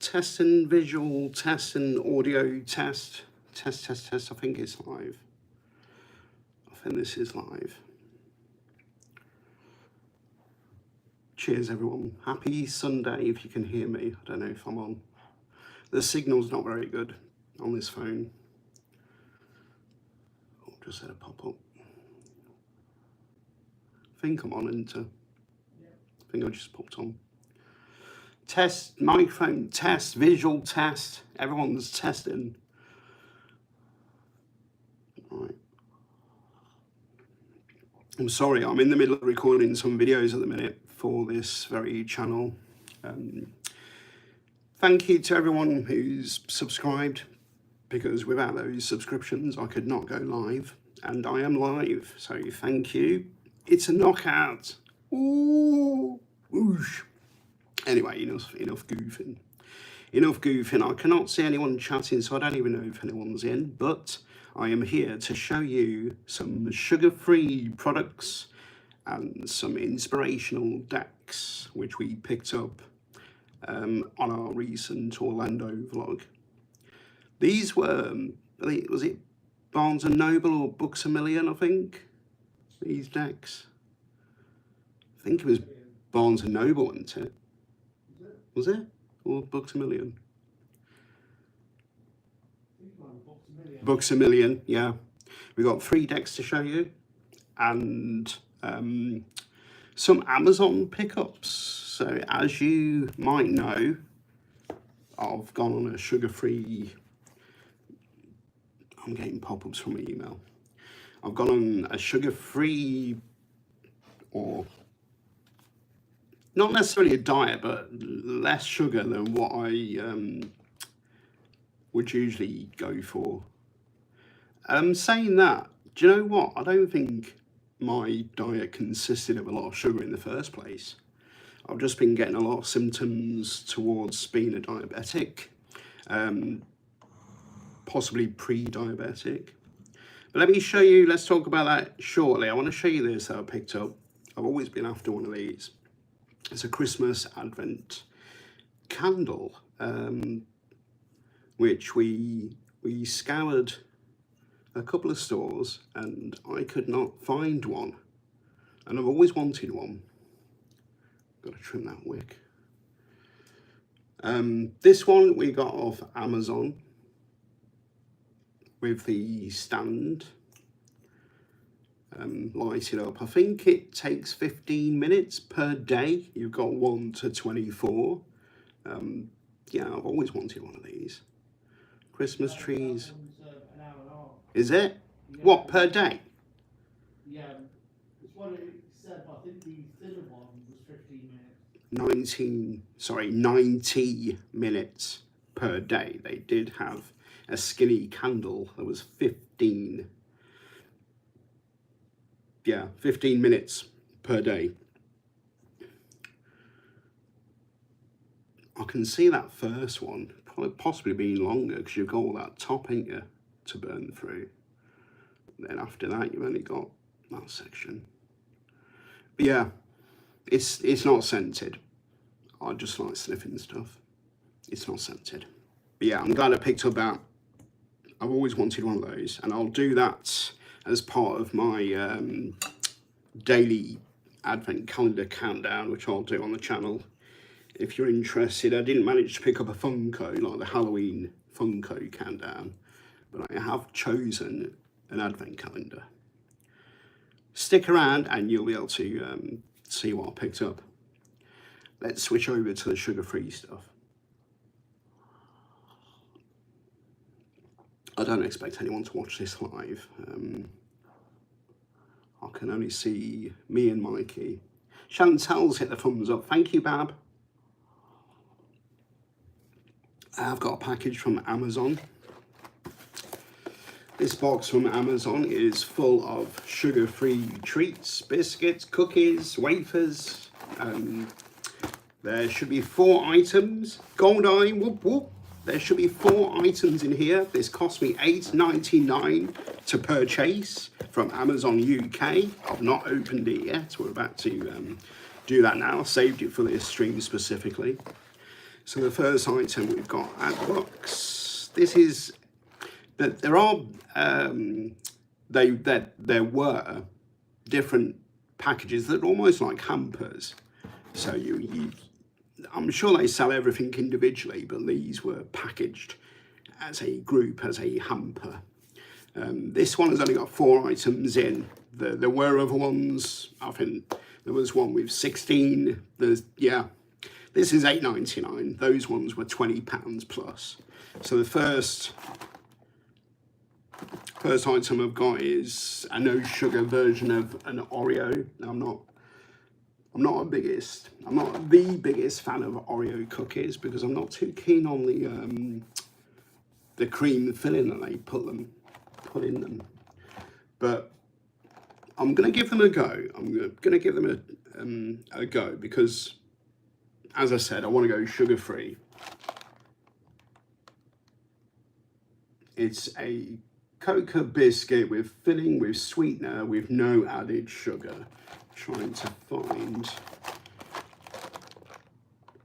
Test and visual, test and audio test. Test. I think it's live. I think this is live. Cheers, everyone. Happy Sunday, if you can hear me. I don't know if I'm on. The signal's not very good on this phone. I'll just let it pop up. I think I'm on, isn't I? I think I just popped on. Test, microphone test, visual test. Everyone's testing. Right. I'm sorry, I'm in the middle of recording some videos at the minute for this very channel. Thank you to everyone who's subscribed, because without those subscriptions I could not go live, and I am live, so thank you. It's a knockout. Ooh, whoosh. Anyway, enough goofing. Enough goofing. I cannot see anyone chatting, so I don't even know if anyone's in, but I am here to show you some sugar-free products and some inspirational decks, which we picked up on our recent Orlando vlog. These were, was it Barnes & Noble or Books A Million, I think? These decks. I think it was Barnes & Noble, wasn't it? Was it? Or Books A Million? Books A Million, yeah. We got 3 decks to show you, and some Amazon pickups. So as you might know, I've gone on a sugar-free, I'm getting pop-ups from my email. I've gone on a sugar-free, or not necessarily a diet, but less sugar than what I would usually go for. Saying that, do you know what? I don't think my diet consisted of a lot of sugar in the first place. I've just been getting a lot of symptoms towards being a diabetic, possibly pre-diabetic. But let me show you, let's talk about that shortly. I want to show you this that I picked up. I've always been after one of these. It's a Christmas Advent candle, which we scoured a couple of stores and I could not find one. And I've always wanted one. Got to trim that wick. This one we got off Amazon with the stand. Light it up. I think it takes 15 minutes per day. You've got 1 to 24. Yeah, I've always wanted one of these. Christmas trees. Is it? Yeah. What, per day? Yeah, it's what it said, but I think the thinner one was 15 minutes. 90 minutes per day. They did have a skinny candle that was 15 minutes per day. I can see that first one probably possibly being longer because you've got all that top, ain't you, to burn through. Then after that you've only got that section. But yeah, it's not scented. I just like sniffing stuff. It's not scented. But yeah, I'm glad I picked up that. I've always wanted one of those, and I'll do that as part of my daily advent calendar countdown, which I'll do on the channel. If you're interested, I didn't manage to pick up a Funko, like the Halloween Funko countdown, but I have chosen an advent calendar. Stick around and you'll be able to see what I picked up. Let's switch over to the sugar-free stuff. I don't expect anyone to watch this live. I can only see me and Mikey. Chantel's hit the thumbs up. Thank you, Bab. I've got a package from Amazon. This box from Amazon is full of sugar-free treats, biscuits, cookies, wafers. There should be 4 items. Gold eye, whoop whoop. There should be 4 items in here. This cost me $8.99 to purchase from Amazon UK. I've not opened it yet. We're about to do that now. I saved it for this stream specifically. So the first item we've got at the box. This is that there are there were different packages that are almost like hampers. So I'm sure they sell everything individually, but these were packaged as a group, as a hamper. This one has only got 4 items in. There were other ones. I think there was one with 16. This is £8.99. Those ones were £20 plus. So the first item I've got is a no sugar version of an Oreo. Now, I'm not the biggest fan of Oreo cookies because I'm not too keen on the cream filling that they put in them. But I'm gonna give them a go. I'm gonna give them a go because, as I said, I want to go sugar-free. It's a cocoa biscuit with filling, with sweetener, with no added sugar. Trying to find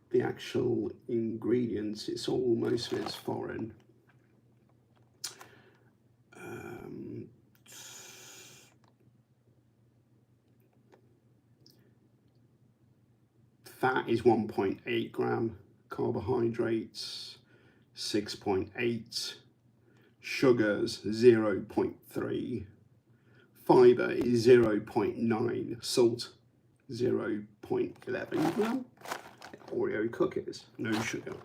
the actual ingredients. It's all, most of it's foreign. Fat is 1.8 gram, carbohydrates 6.8, sugars 0.3, fiber is 0.9, salt 0.11 gram. Oreo cookies, no sugar.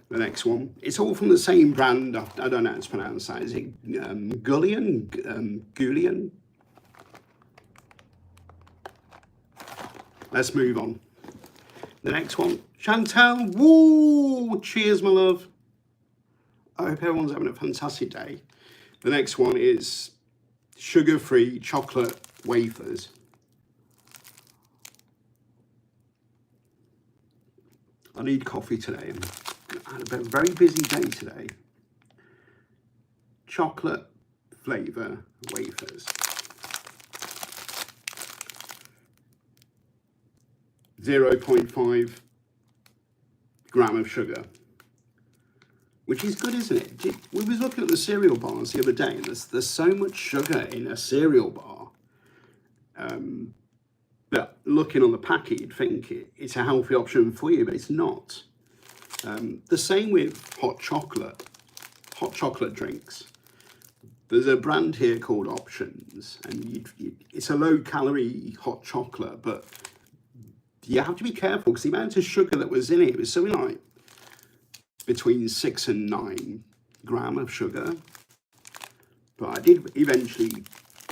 The next one, it's all from the same brand. I don't know how to pronounce that. Is it Goulian? Let's move on. The next one, Chantel. Woo! Cheers, my love. I hope everyone's having a fantastic day. The next one is sugar-free chocolate wafers. I need coffee today. I had a very busy day today. Chocolate flavour wafers. 0.5 gram of sugar, which is good, isn't it? We was looking at the cereal bars the other day, and there's so much sugar in a cereal bar. But looking on the packet, you'd think it's a healthy option for you, but it's not. The same with hot chocolate drinks. There's a brand here called Options, and it's a low-calorie hot chocolate, but you have to be careful because the amount of sugar that was in it was something like between 6 and 9 gram of sugar. But I did eventually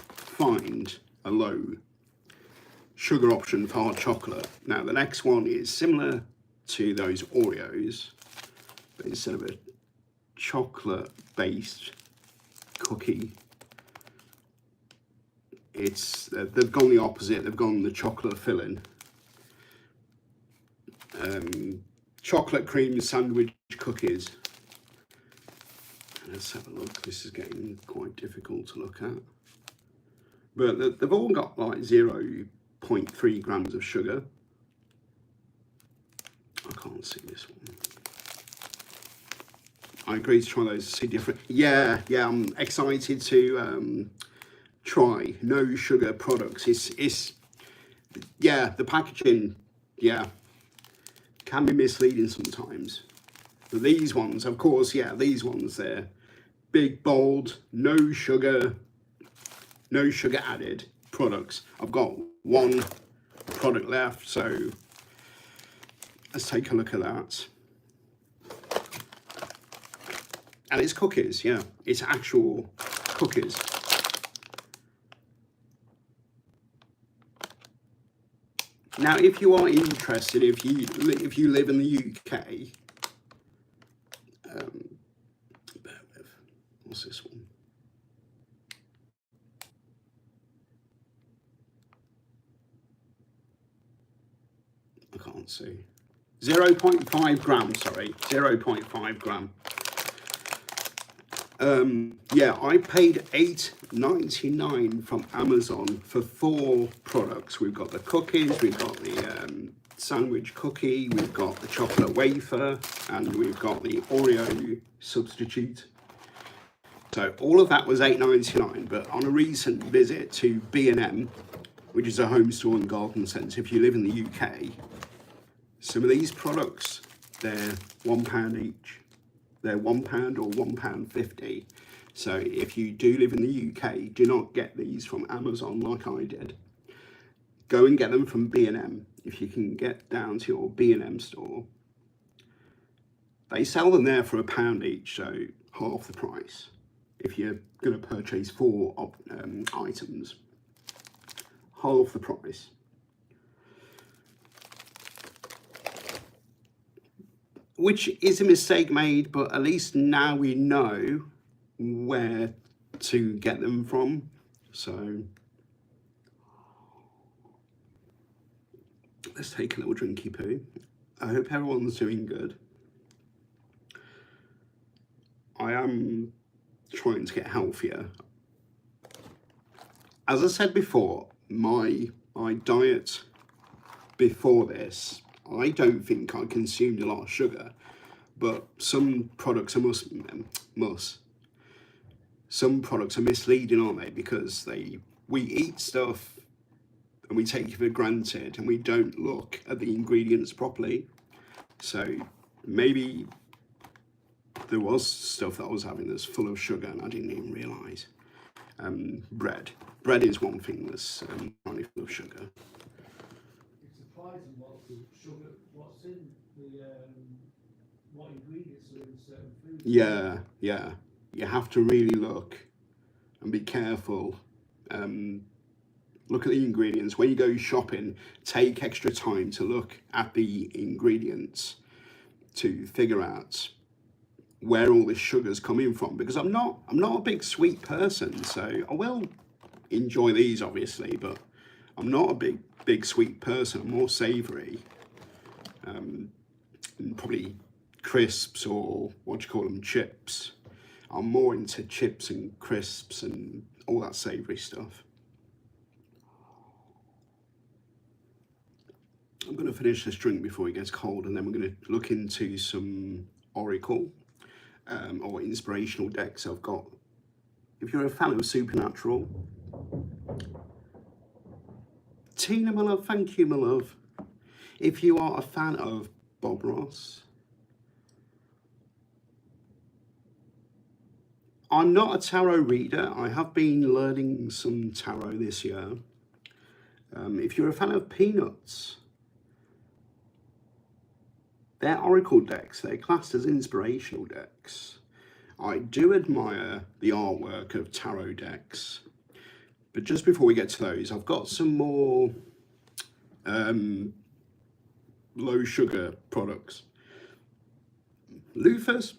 find a low sugar option for hot chocolate. Now the next one is similar to those Oreos, but instead of a chocolate based cookie, they've gone the opposite. They've gone the chocolate filling. Chocolate cream sandwich cookies. Let's have a look. This is getting quite difficult to look at, but they've all got like 0.3 grams of sugar. I can't see this one. I agree to try those to see different. Yeah, I'm excited to try no sugar products. It's the packaging, can be misleading sometimes. But these ones, of course, these ones, they're big, bold, no sugar added products. I've got one product left, so let's take a look at that. And it's cookies, it's actual cookies. Now, if you are interested, if you live in the UK, what's this one? I can't see. 0.5 gram, sorry, 0.5 gram. I paid $8.99 from Amazon for 4 products. We've got the cookies, we've got the sandwich cookie, we've got the chocolate wafer, and we've got the Oreo substitute. So all of that was £8.99, but on a recent visit to B&M, which is a home store and garden centre if you live in the UK, some of these products, they're £1 each. They're £1 or £1.50. So if you do live in the UK, do not get these from Amazon like I did. Go and get them from B&M if you can get down to your B&M store. They sell them there for £1 each, so half the price if you're going to purchase 4 items. Half the price. Which is a mistake made, but at least now we know where to get them from. So let's take a little drinky poo. I hope everyone's doing good. I am trying to get healthier. As I said before, my diet before this, I don't think I consumed a lot of sugar, but some products are some products are misleading, aren't they? Because we eat stuff and we take it for granted and we don't look at the ingredients properly. So maybe there was stuff that I was having that's full of sugar and I didn't even realise. Bread is one thing that's only full of sugar. It's surprising what's in the what ingredients are in certain foods. Yeah. You have to really look and be careful. Look at the ingredients. When you go shopping, take extra time to look at the ingredients to figure out where all this sugar's coming from, because I'm not a big sweet person, so I will enjoy these obviously, but I'm not a big sweet person. I'm more savoury, and probably crisps, or what do you call them, chips. I'm more into chips and crisps and all that savoury stuff. I'm going to finish this drink before it gets cold, and then we're going to look into some Oracle or inspirational decks I've got. If you're a fan of Supernatural, Tina, my love, thank you, my love. If you are a fan of Bob Ross, I'm not a tarot reader. I have been learning some tarot this year. If you're a fan of Peanuts, they're Oracle decks. They're classed as inspirational decks. I do admire the artwork of tarot decks. But just before we get to those, I've got some more low sugar products. Lufus,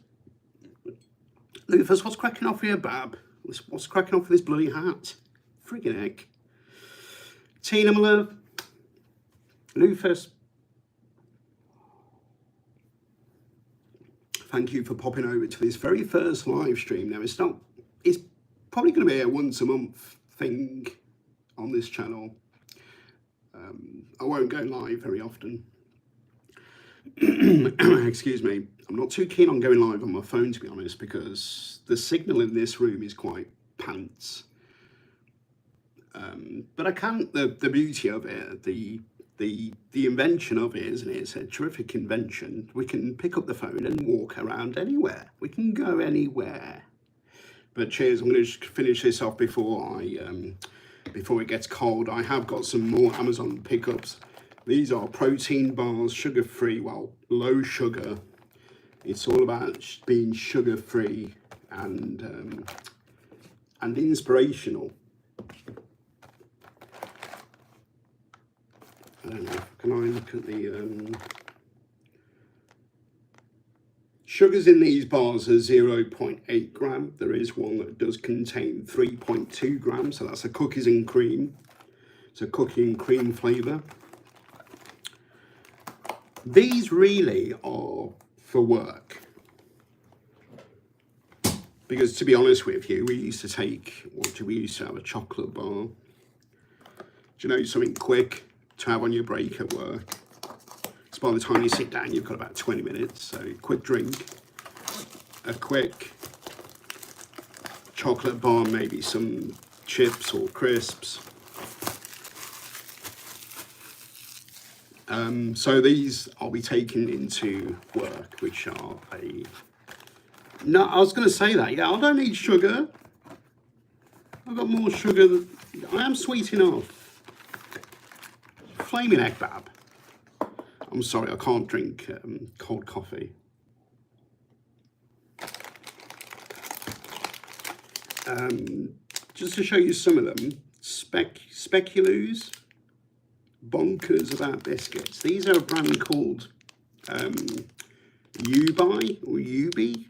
what's cracking off here, Bab? What's cracking off with this bloody hat? Friggin' heck. Tina, my love. Lufus. Thank you for popping over to this very first live stream. Now, it's probably going to be a once a month thing on this channel. I won't go live very often. Excuse me. I'm not too keen on going live on my phone, to be honest, because the signal in this room is quite pants. But I can, the beauty of it, the invention of it, isn't it? It's a terrific invention. We can pick up the phone and walk around anywhere. We can go anywhere. But cheers, I'm going to just finish this off before it gets cold. I have got some more Amazon pickups. These are protein bars, sugar-free, well, low sugar. It's all about being sugar-free and inspirational. I don't know, can I look at the sugars in these bars are 0.8 gram. There is one that does contain 3.2 grams, so that's a cookies and cream. It's a cookie and cream flavour. These really are for work. Because to be honest with you, we used to have a chocolate bar. Do you know, something quick to have on your break at work? So by the time you sit down, you've got about 20 minutes. So quick drink, a quick chocolate bar, maybe some chips or crisps. So these I'll be taking into work, which are no, I was going to say that, yeah, I don't need sugar. I've got more sugar than, I am sweet enough. Flaming egg bab. I'm sorry, I can't drink cold coffee. Just to show you some of them, Speculoos, bonkers about biscuits. These are a brand called Ubi or Ubi.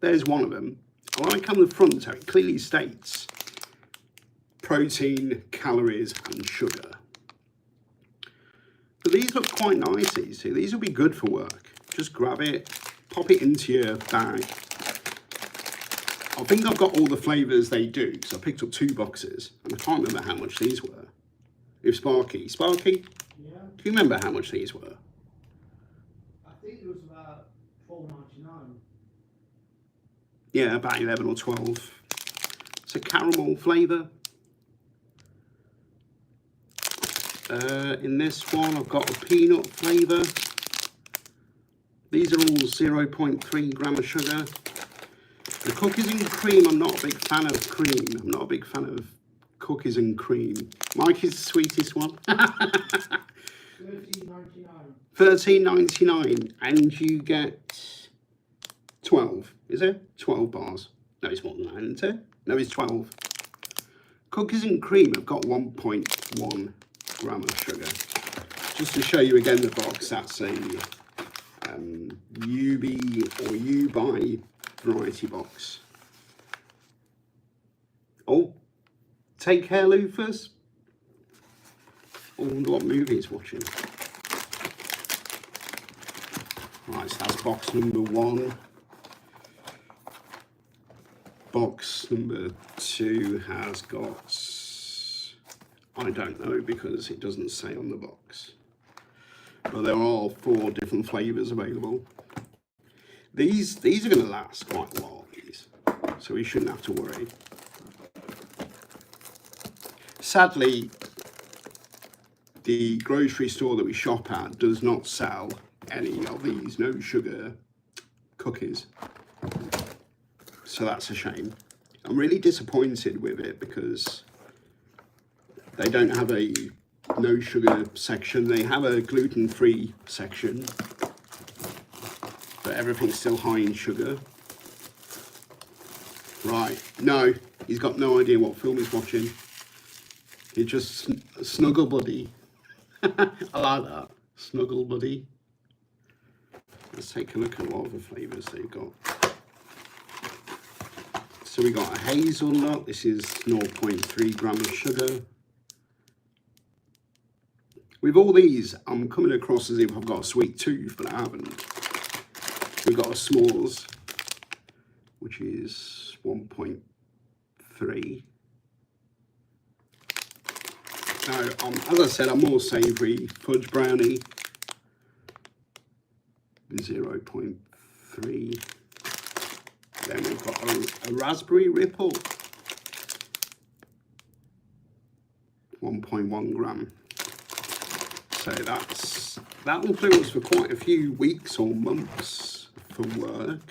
There's one of them. I like on the front how it clearly states protein, calories and sugar. But these look quite nice, these two. These will be good for work. Just grab it, pop it into your bag. I think I've got all the flavours they do, because I picked up 2 boxes, and I can't remember how much these were. If Sparky, Yeah. do you remember how much these were? I think it was about $12.99. Yeah, about 11 or 12. It's a caramel flavour. In this one, I've got a peanut flavour. These are all 0.3 gram of sugar. The cookies and cream, I'm not a big fan of cream. I'm not a big fan of cookies and cream. Mike is the sweetest one. $13.99. $13.99, and you get 12, is it? 12 bars. No, it's more than that, isn't it? No, it's 12. Cookies and cream have got 1.1 gram of sugar. Just to show you again the box, that's a Ubi or Ubi variety box. Oh, take care, Lufus. I wonder what movie he's watching. Right, so that's box number 1. Box number 2 has got, I don't know because it doesn't say on the box. But there are 4 different flavours available. These are going to last quite a while, these, so we shouldn't have to worry. Sadly, the grocery store that we shop at does not sell any of these no sugar cookies. So that's a shame. I'm really disappointed with it because they don't have a no sugar section. They have a gluten-free section, but everything's still high in sugar. Right, no, he's got no idea what film he's watching. He's just snuggle buddy. I like that, snuggle buddy. Let's take a look at what other flavours they've got. So we got a hazelnut. This is 0.3 gram of sugar. With all these, I'm coming across as if I've got a sweet tooth, but I haven't. We've got a s'mores, which is 1.3. So, as I said, I'm more savoury. Fudge brownie, 0.3. Then we've got a raspberry ripple, 1.1 gram. So that will do us for quite a few weeks or months for work.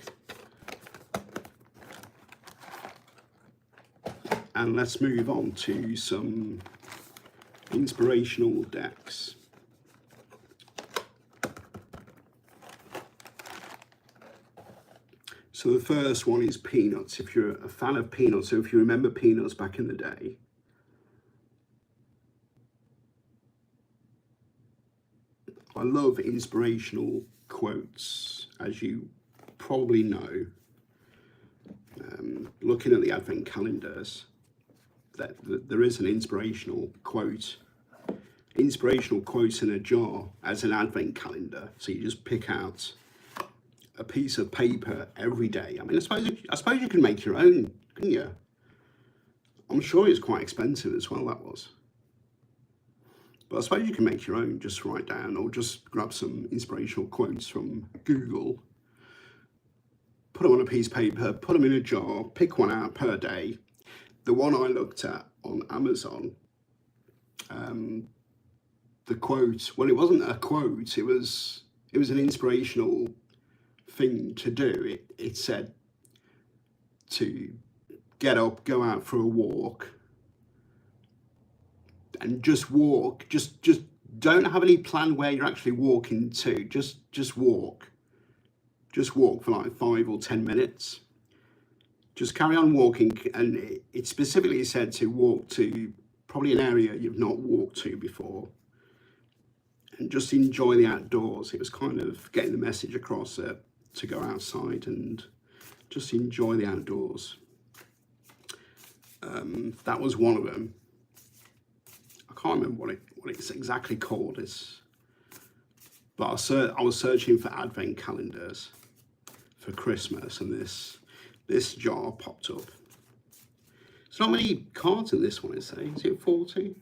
And let's move on to some inspirational decks. So the first one is peanuts. If you're a fan of peanuts, so if you remember peanuts back in the day, I love inspirational quotes, as you probably know. Looking at the advent calendars, that there is an inspirational quote. Inspirational quotes in a jar as an advent calendar. So you just pick out a piece of paper every day. I mean, I suppose you can make your own, couldn't you? I'm sure it's quite expensive as well, that was. But I suppose you can make your own, just write down, or just grab some inspirational quotes from Google, put them on a piece of paper, put them in a jar, pick one out per day. The one I looked at on Amazon, the quote, well, it wasn't a quote, it was an inspirational thing to do. It said to get up, go out for a walk, and just walk. Just don't have any plan where you're actually walking to. Just walk. Just walk for like 5 or 10 minutes. Just carry on walking, and it specifically said to walk to probably an area you've not walked to before, and just enjoy the outdoors. It was kind of getting the message across to go outside and just enjoy the outdoors. That was one of them. I can't remember what it's exactly called. But I was searching for advent calendars for Christmas, and this jar popped up. There's not many cards in this one, is there? Is it 40?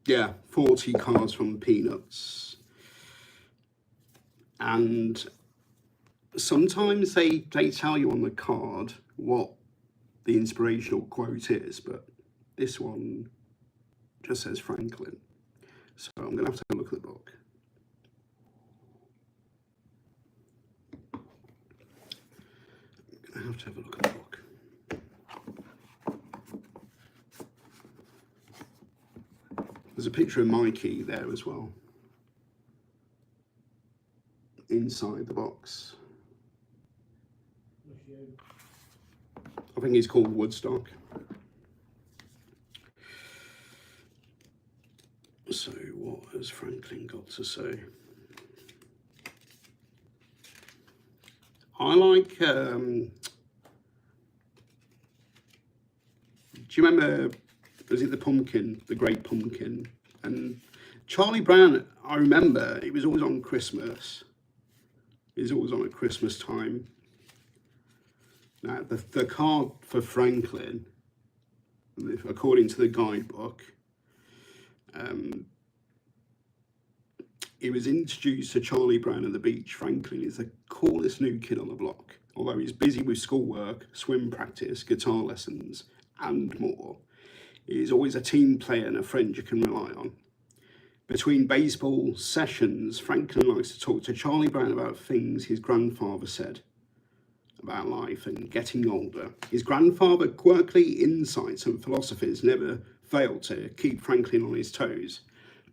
Yeah, 40 cards from Peanuts. And sometimes they tell you on the card what the inspirational quote is, but this one just says Franklin. So I'm going to have to have a look at the book. I have to have a look at the book. There's a picture of Mikey there as well, inside the box. I think he's called Woodstock. So what has Franklin got to say? I like, do you remember, was it the pumpkin, the Great Pumpkin? And Charlie Brown, I remember, it was always on Christmas. It was always on at Christmas time. Now, the card for Franklin, according to the guidebook, he was introduced to Charlie Brown at the beach. Franklin is the coolest new kid on the block. Although he's busy with schoolwork, swim practice, guitar lessons, and more, he is always a team player and a friend you can rely on. Between baseball sessions, Franklin likes to talk to Charlie Brown about things his grandfather said about life and getting older. His grandfather's quirky insights and philosophies never failed to keep Franklin on his toes.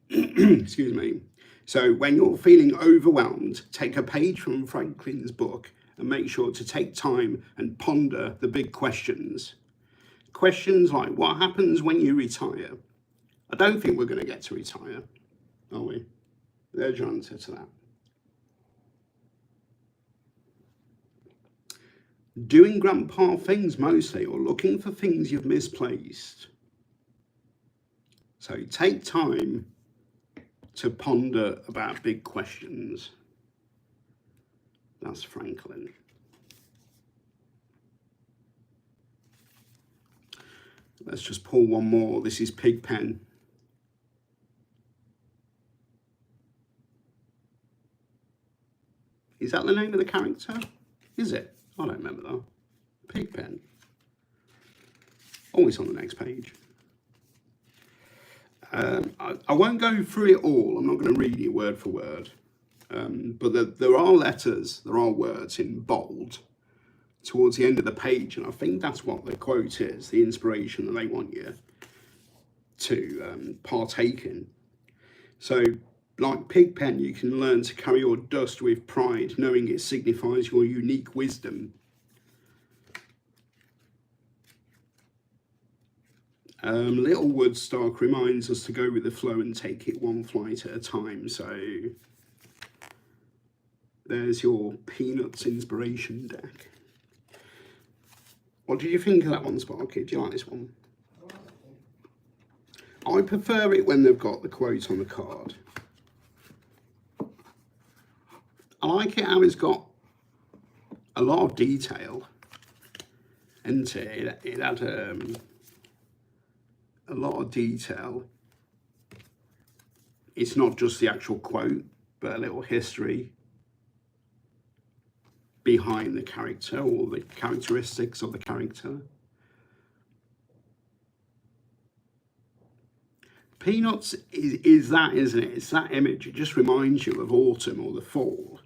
Excuse me. So when you're feeling overwhelmed, take a page from Franklin's book and make sure to take time and ponder the big questions. Questions like, what happens when you retire? I don't think we're going to get to retire, are we? There's your answer to that. Doing grandpa things mostly, or looking for things you've misplaced. So take time to ponder about big questions. That's Franklin. Let's just pull one more. This is Pigpen. Is that the name of the character? Is it? I don't remember that. Pigpen. Oh, it's on the next page. I won't go through it all. I'm not going to read it word for word. But there are letters, there are words in bold towards the end of the page. And I think that's what the quote is, the inspiration that they want you to partake in. So, like Pigpen, you can learn to carry your dust with pride, knowing it signifies your unique wisdom. Little Woodstock reminds us to go with the flow and take it one flight at a time. So there's your Peanuts inspiration deck. What did you think of that one, Sparky? Do you like this one? I prefer it when they've got the quote on the card. I like it how it's got a lot of detail into it. It had a lot of detail. It's not just the actual quote, but a little history behind the character or the characteristics of the character. Peanuts is that, isn't it? It's that image. It just reminds you of autumn or the fall,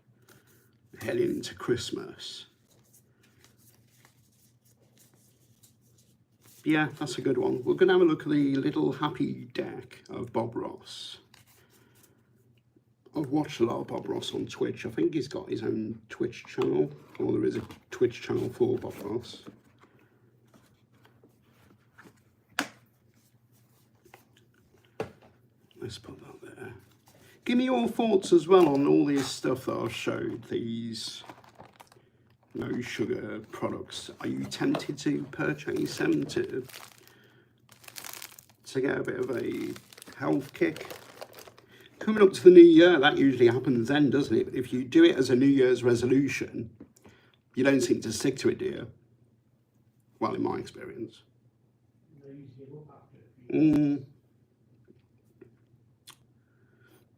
heading into Christmas. Yeah, that's a good one. We're going to have a look at the Little Happy Deck of Bob Ross. I've watched a lot of Bob Ross on Twitch. I think he's got his own Twitch channel, or there is a Twitch channel for Bob Ross. Let's put that there. Give me your thoughts as well on all this stuff that I've showed, these no sugar products. Are you tempted to purchase them to get a bit of a health kick? Coming up to the new year, that usually happens then, doesn't it? If you do it as a New Year's resolution, you don't seem to stick to it, do you? Well, in my experience.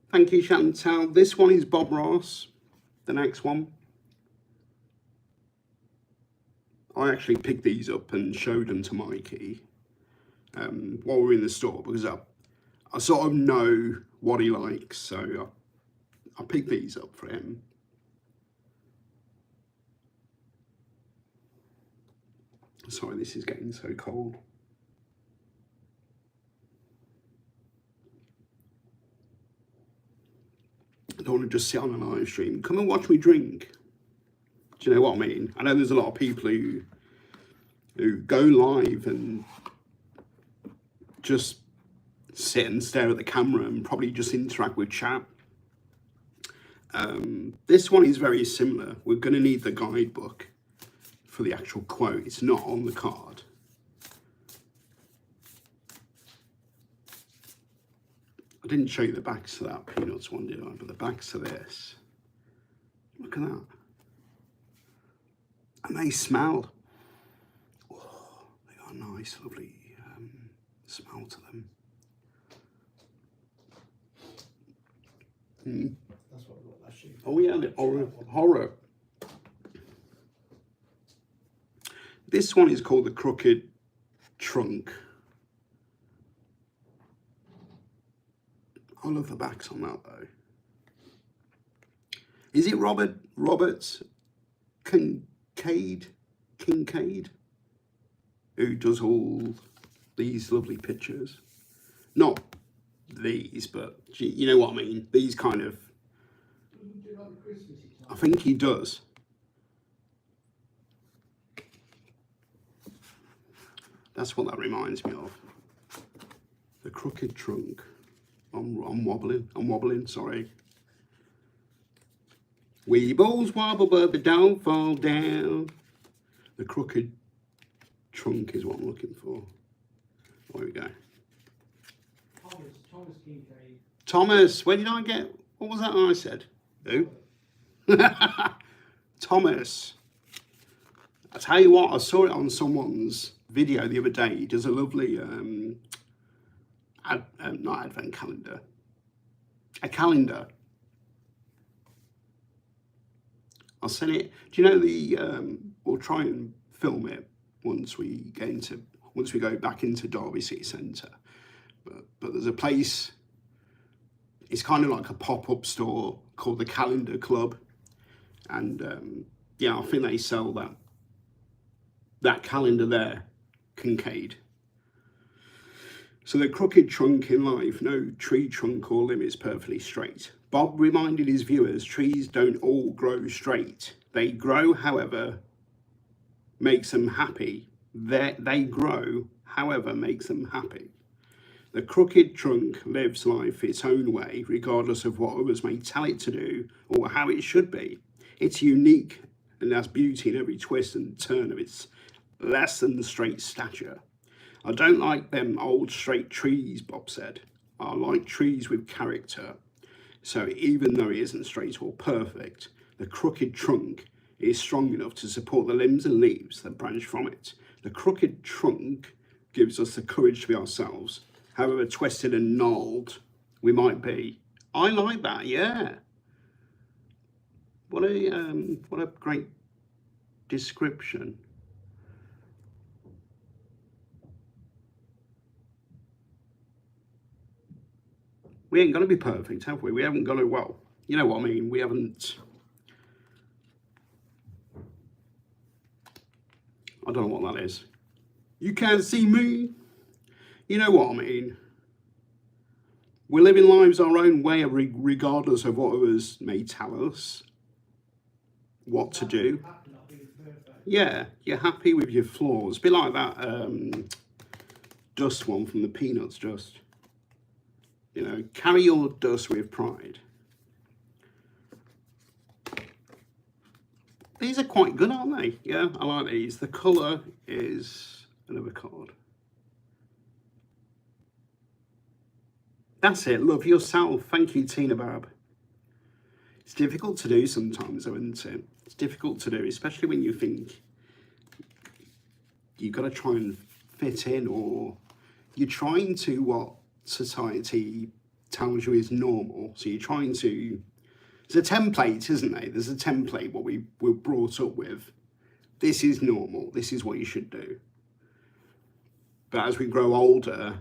Thank you, Chantal. This one is Bob Ross. The next one. I actually picked these up and showed them to Mikey while we were in the store, because I sort of know what he likes, so I picked these up for him. Sorry, this is getting so cold. I don't want to just sit on a live stream. Come and watch me drink. Do you know what I mean? I know there's a lot of people who go live and just sit and stare at the camera and probably just interact with chat. This one is very similar. We're going to need the guidebook for the actual quote. It's not on the card. I didn't show you the backs to that Peanuts one, did I? But the backs to this. Look at that. And they smell. Oh, they got a nice, lovely smell to them. That's what I got last year. Oh yeah, the horror. This one is called the Crooked Trunk. I love the backs on that though. Is it Robert Kincaid, who does all these lovely pictures? Not these, but you know what I mean. These kind of. I think he does. That's what that reminds me of. The Crooked Trunk. I'm wobbling, sorry. Weebles wobble, but they don't fall down. The Crooked Trunk is what I'm looking for. There we go. Thomas Kincaid. Thomas, where did I get, what was that I said? Who? Thomas. I tell you what, I saw it on someone's video the other day. He does a lovely, not advent calendar, a calendar. I'll send it. Do you know the? We'll try and film it once we go back into Derby City Centre. But there's a place. It's kind of like a pop-up store called the Calendar Club, and yeah, I think they sell that calendar there, Kincaid. So the crooked trunk in life, no tree trunk or limb is perfectly straight. Bob reminded his viewers trees don't all grow straight. They grow, however, makes them happy. They grow, however, makes them happy. The crooked trunk lives life its own way, regardless of what others may tell it to do or how it should be. It's unique and has beauty in every twist and turn of its less than straight stature. I don't like them old straight trees, Bob said. I like trees with character. So even though it isn't straight or perfect, the crooked trunk is strong enough to support the limbs and leaves that branch from it. The crooked trunk gives us the courage to be ourselves, however twisted and gnarled we might be. I like that, yeah. What a great description. We ain't gonna be perfect, have we? We haven't got to, well, you know what I mean, we haven't, I don't know what that is. You can't see me. You know what I mean. We're living lives our own way, regardless of what others may tell us what to do. Yeah, you're happy with your flaws. Be like that dust one from the Peanuts, just, you know, carry your dust with pride. These are quite good, aren't they? Yeah, I like these. The colour is another card. That's it. Love yourself. Thank you, Tina Bab. It's difficult to do sometimes, though, isn't it? It's difficult to do, especially when you think you've got to try and fit in, or you're trying to what society tells you is normal. So you're trying to, there's a template, isn't there? There's a template, what we were brought up with. This is normal. This is what you should do. But as we grow older,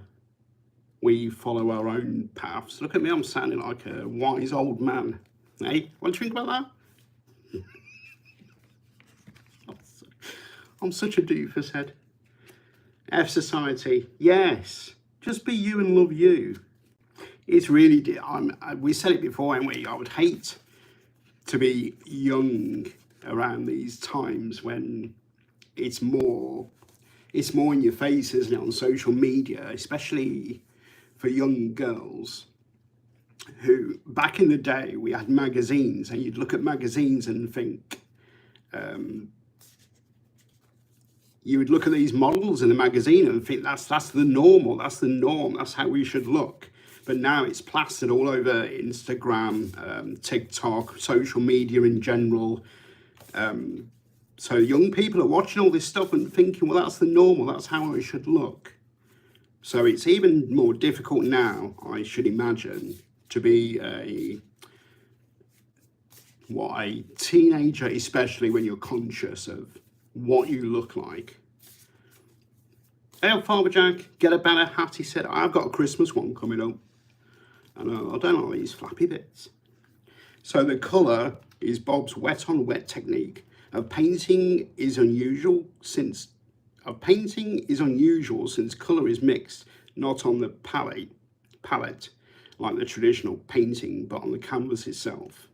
we follow our own paths. Look at me, I'm sounding like a wise old man. Hey, what do you think about that? I'm such a doofus head. F society, yes. Just be you and love you. It's really, we said it before, haven't we? I would hate to be young around these times when it's more in your face, isn't it, on social media, especially for young girls who, back in the day, we had magazines, and you'd look at magazines and think, you would look at these models in the magazine and think that's the normal, that's the norm, that's how we should look. But now it's plastered all over Instagram, TikTok, social media in general. So young people are watching all this stuff and thinking, well, that's the normal, that's how I should look. So it's even more difficult now, I should imagine, to be a teenager, especially when you're conscious of what you look like. Hey, Father Jack, get a better hat, he said. I've got a Christmas one coming up. And I don't like these flappy bits. So the colour is Bob's wet on wet technique. A painting is unusual since colour is mixed, not on the palette, like the traditional painting, but on the canvas itself.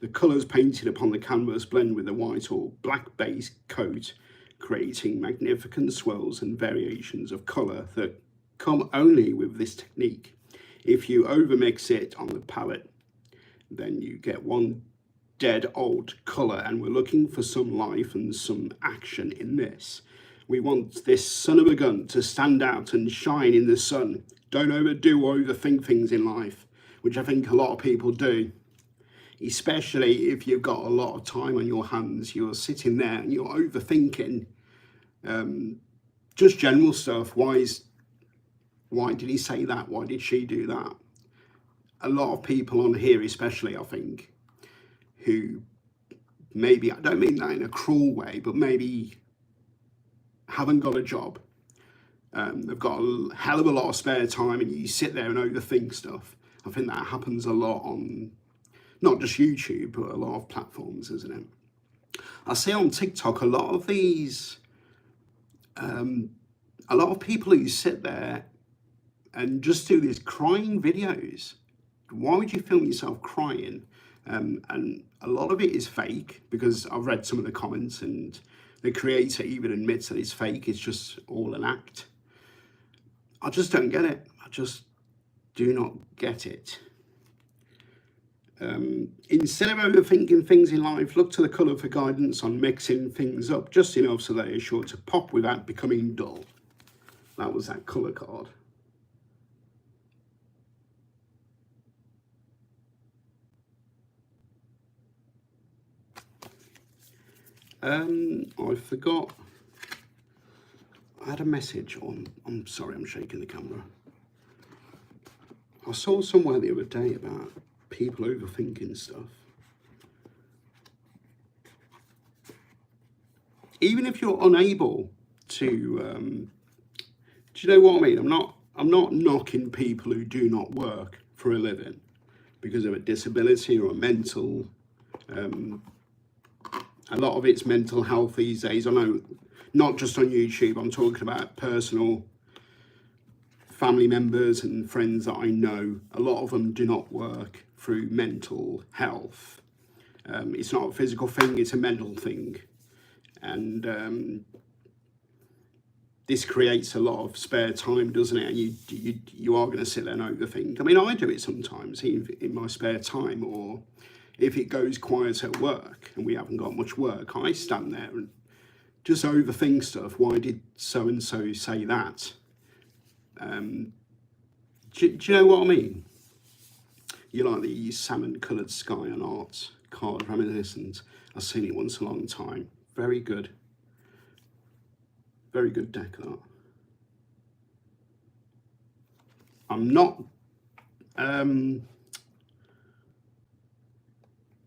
The colours painted upon the canvas blend with the white or black base coat, creating magnificent swirls and variations of colour that come only with this technique. If you overmix it on the palette, then you get one dead old colour, and we're looking for some life and some action in this. We want this son of a gun to stand out and shine in the sun. Don't overdo or overthink things in life, which I think a lot of people do. Especially if you've got a lot of time on your hands, you're sitting there and you're overthinking just general stuff. Why did he say that? Why did she do that? A lot of people on here, especially, I think, who maybe, I don't mean that in a cruel way, but maybe haven't got a job. They've got a hell of a lot of spare time, and you sit there and overthink stuff. I think that happens a lot on not just YouTube, but a lot of platforms, isn't it? I see on TikTok a lot of these, a lot of people who sit there and just do these crying videos. Why would you film yourself crying? And a lot of it is fake, because I've read some of the comments and the creator even admits that it's fake, it's just all an act. I just don't get it. I just do not get it. Instead of overthinking things in life, look to the colour for guidance on mixing things up just enough so that it's sure to pop without becoming dull. That was that colour card. I forgot. I had a message on, I'm sorry, I'm shaking the camera. I saw somewhere the other day about people overthinking stuff. Even if you're unable to, do you know what I mean? I'm not knocking people who do not work for a living because of a disability or a mental. A lot of it's mental health these days. I know, not just on YouTube. I'm talking about personal family members and friends that I know. A lot of them do not work through mental health. It's not a physical thing; it's a mental thing, and this creates a lot of spare time, doesn't it? And you are going to sit there and overthink. I mean, I do it sometimes in my spare time, or if it goes quiet at work and we haven't got much work, I stand there and just overthink stuff. Why did so and so say that? Do you know what I mean? You like the salmon-coloured sky on art card reminiscent. I've seen it once in a long time. Very good. Very good deck, that. I'm not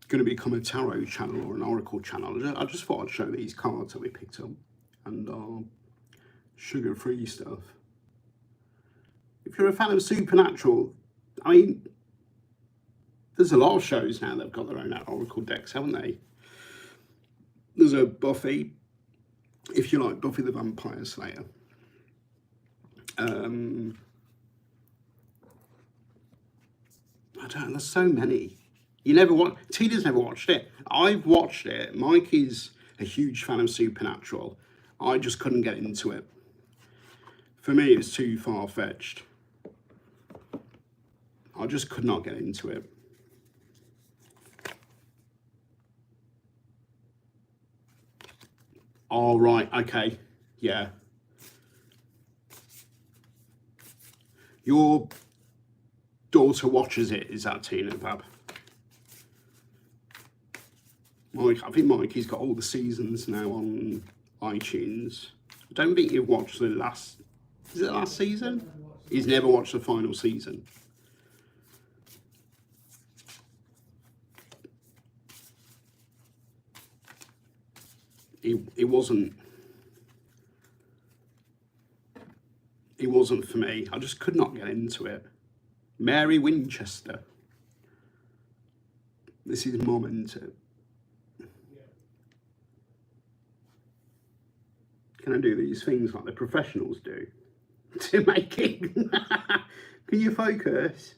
going to become a tarot channel or an oracle channel. I just thought I'd show these cards that we picked up and sugar-free stuff. If you're a fan of Supernatural, I mean, there's a lot of shows now that have got their own oracle decks, haven't they? There's a Buffy, if you like Buffy the Vampire Slayer. I don't know, there's so many. Tina's never watched it. I've watched it. Mike is a huge fan of Supernatural. I just couldn't get into it. For me, it's too far-fetched. I just could not get into it. All right, okay, yeah. Your daughter watches it, is that Tina, Bab? Mike, I think Mikey's got all the seasons now on iTunes. I don't think you've watched the last, is it the last season? He's never watched the final season. It wasn't for me. I just could not get into it. Mary Winchester. This is Mum, isn't it? Can I do these things like the professionals do to make it? Can you focus?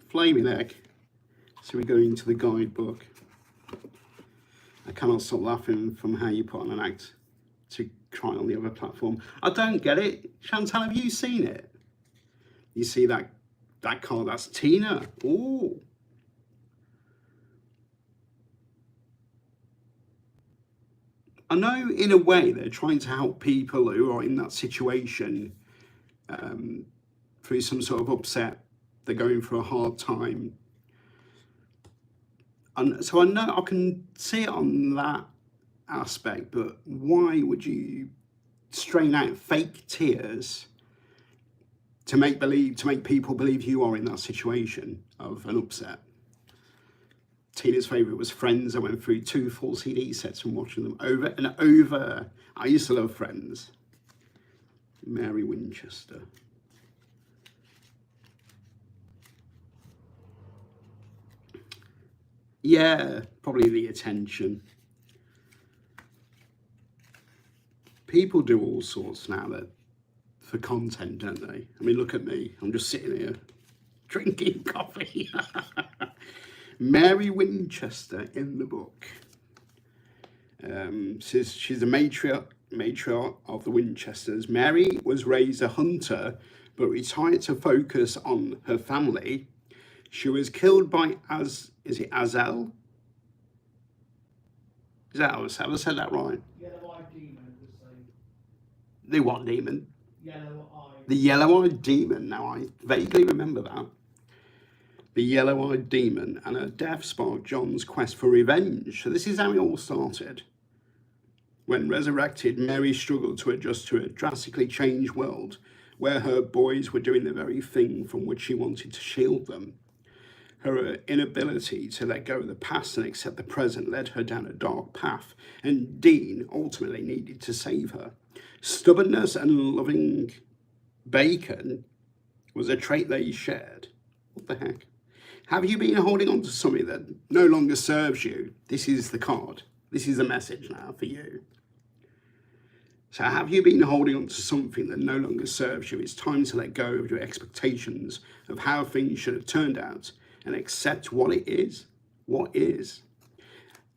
Flaming egg. So we go into the guidebook. I cannot stop laughing from how you put on an act to try on the other platform. I don't get it. Chantal, have you seen it? You see that card? That's Tina. Ooh. I know in a way they're trying to help people who are in that situation through some sort of upset. They're going through a hard time. And so I know I can see it on that aspect, but why would you strain out fake tears to make people believe you are in that situation of an upset? Tina's favourite was Friends. I went through 2 full CD sets and watching them over and over. I used to love Friends. Mary Winchester. Yeah, probably the attention. People do all sorts now for content, don't they? I mean, look at me. I'm just sitting here drinking coffee. Mary Winchester in the book. Says she's a matriarch of the Winchesters. Mary was raised a hunter, but retired to focus on her family. She was killed by is it Azel? Is that have I said that right? Yellow-eyed demon, just say. The what demon? Yellow-eyed. The yellow-eyed demon. Now I vaguely remember that. the yellow-eyed demon, and her death sparked John's quest for revenge. So this is how it all started. When resurrected, Mary struggled to adjust to a drastically changed world where her boys were doing the very thing from which she wanted to shield them. Her inability to let go of the past and accept the present led her down a dark path, and Dean ultimately needed to save her. Stubbornness and loving bacon was a trait they shared. What the heck? Have you been holding on to something that no longer serves you? This is the card. This is the message now for you. So have you been holding on to something that no longer serves you? It's time to let go of your expectations of how things should have turned out and accept what it is. What is.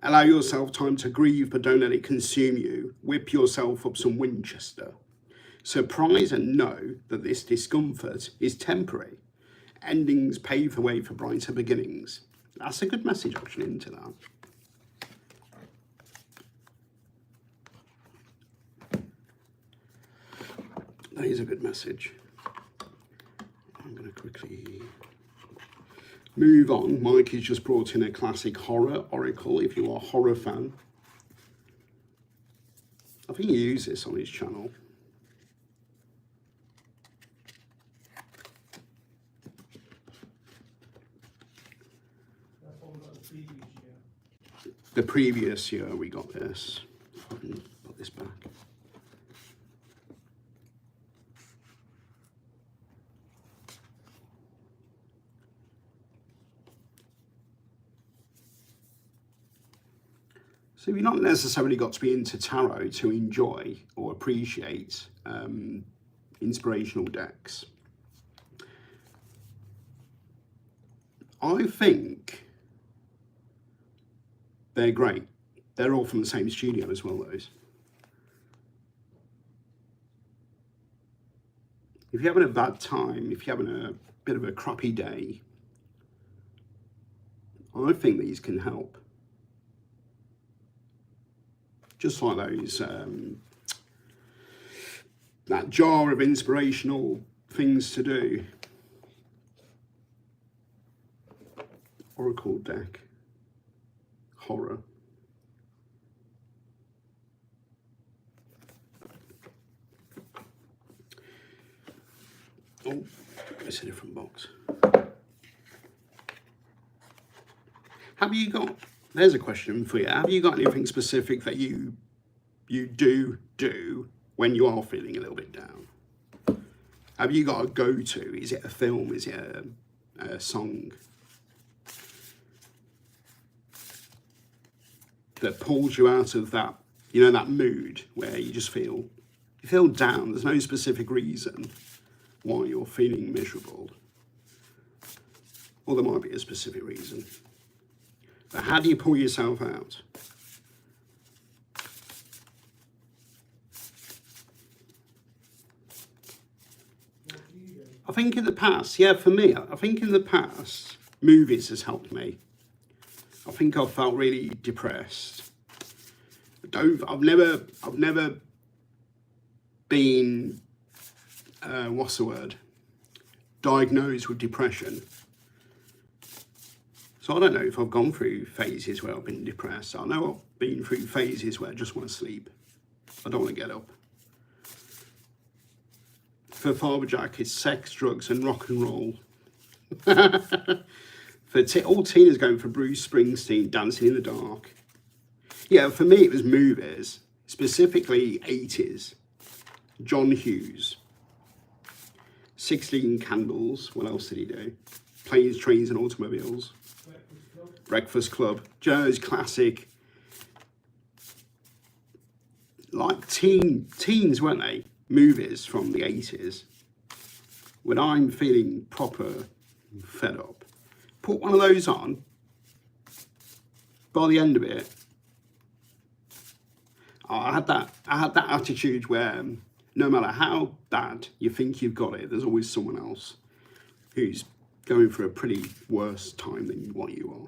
Allow yourself time to grieve, but don't let it consume you. Whip yourself up some Winchester. Surprise and know that this discomfort is temporary. Endings pave the way for brighter beginnings. That's a good message actually into that. That is a good message. I'm going to quickly move on. Mike has just brought in a classic horror oracle. If you are a horror fan, I think he uses this on his channel. The previous year we got this. I can put this back. So you've not necessarily got to be into tarot to enjoy or appreciate inspirational decks. I think they're great. They're all from the same studio as well, those. If you're having a bad time, if you're having a bit of a crappy day, I think these can help. Just like those, that jar of inspirational things to do. Oracle deck. Horror. Oh, it's a different box. Have you got, there's a question for you. Have you got anything specific that you do when you are feeling a little bit down? Have you got a go-to? Is it a film? Is it a song that pulls you out of that, you know, that mood where you just feel down? There's no specific reason why you're feeling miserable. Or there might be a specific reason. But how do you pull yourself out? I think in the past, yeah, for me, I think in the past, movies has helped me. I think I've felt really depressed. I've never been, what's the word? Diagnosed with depression. So I don't know if I've gone through phases where I've been depressed. I know I've been through phases where I just want to sleep. I don't want to get up. For Father Jack, it's sex, drugs and rock and roll. For all teenagers going for Bruce Springsteen, Dancing in the Dark. Yeah, for me it was movies, specifically 80s. John Hughes. 16 Candles, what else did he do? Planes, Trains and Automobiles. Breakfast Club. Joe's classic. Like teens, weren't they? Movies from the 80s. When I'm feeling proper fed up, put one of those on. By the end of it, I had that attitude where no matter how bad you think you've got it, there's always someone else who's going through a pretty worse time than what you are.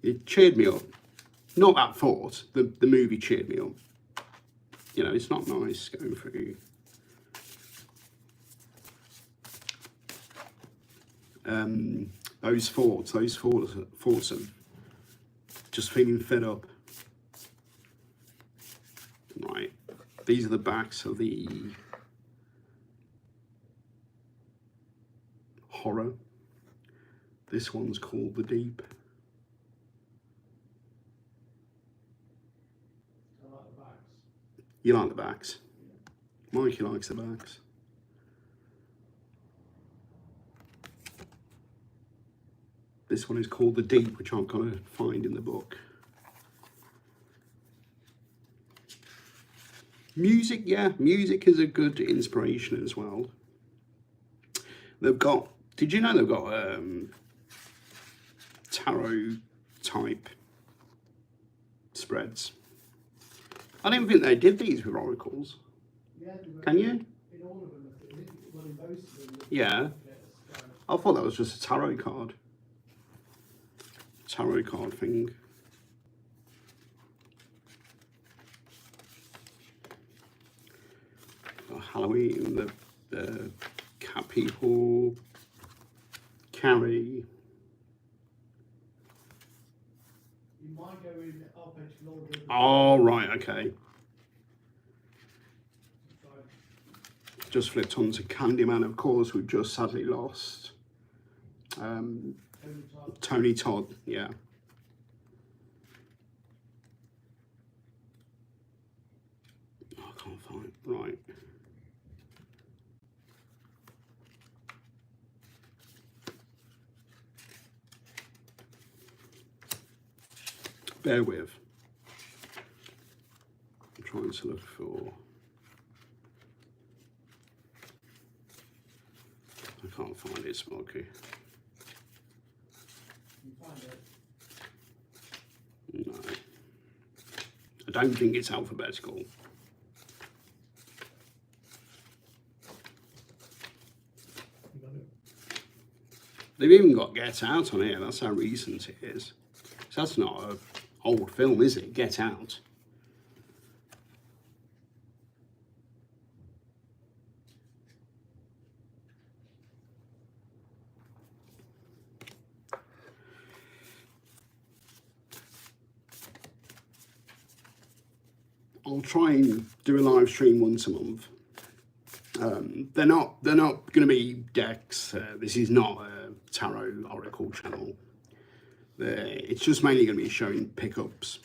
It cheered me up. Not that thought, the movie cheered me up. You know, it's not nice going through. those thoughts of just feeling fed up. Right, these are the backs of the horror. This one's called The Deep. I like the backs. You like the backs? Mikey likes the backs. This one is called The Deep, which I've got to find in the book. Music, yeah, music is a good inspiration as well. They've got, did you know they've got tarot type spreads? I didn't think they did these with oracles. Yeah, can you? In all of them, I think, well, in most of them. Yeah. I thought that was just a tarot card. Tarot card thing. For Halloween, the cat people carry. You might go in alphabetical order. Oh, right, okay. Just flipped on to Candyman, of course, we've just sadly lost. Tony Todd, yeah. Oh, I can't find it. Right. Bear with. I'm trying to look for. I can't find it, Smoky. You find it? No. I don't think it's alphabetical. They've even got Get Out on here. That's how recent it is. So that's not an old film, is it? Get Out. I'll try and do a live stream once a month. They're not going to be decks. This is not a tarot oracle channel. It's just mainly going to be showing pickups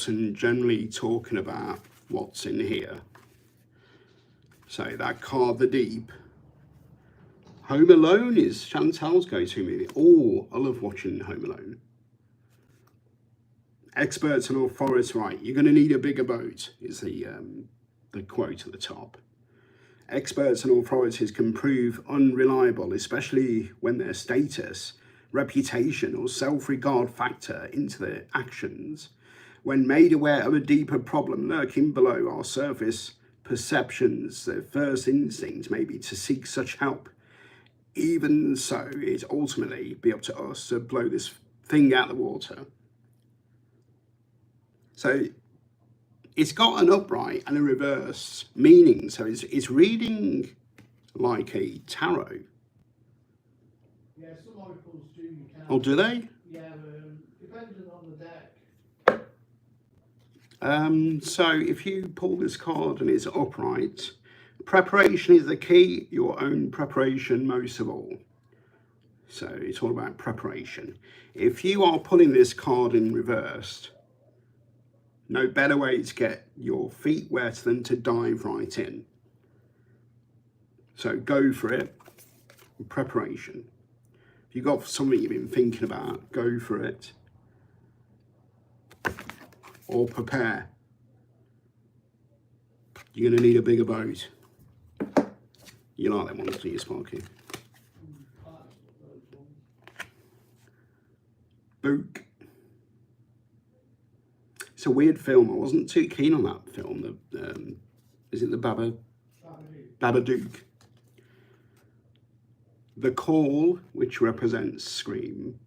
and generally talking about what's in here. So that card, The Deep. Home Alone is Chantal's go-to movie. Oh, I love watching Home Alone. Experts and authorities, right, you're going to need a bigger boat, is the quote at the top. Experts and authorities can prove unreliable, especially when their status, reputation or self-regard factor into their actions. When made aware of a deeper problem lurking below our surface perceptions, their first instinct may be to seek such help. Even so, it ultimately be up to us to blow this thing out of the water. So it's got an upright and a reverse meaning. So it's reading like a tarot. Yeah, some oracles do. You can. Oh, do they? Yeah, depending on the deck. So if you pull this card and it's upright, preparation is the key. Your own preparation most of all. So it's all about preparation. If you are pulling this card in reversed, no better way to get your feet wet than to dive right in. So go for it. Preparation. If you've got something you've been thinking about, go for it. Or prepare. You're going to need a bigger boat. You like that one, don't you, Sparky? Book. It's a weird film. I wasn't too keen on that film. Is it the Babadook? The Call, which represents Scream.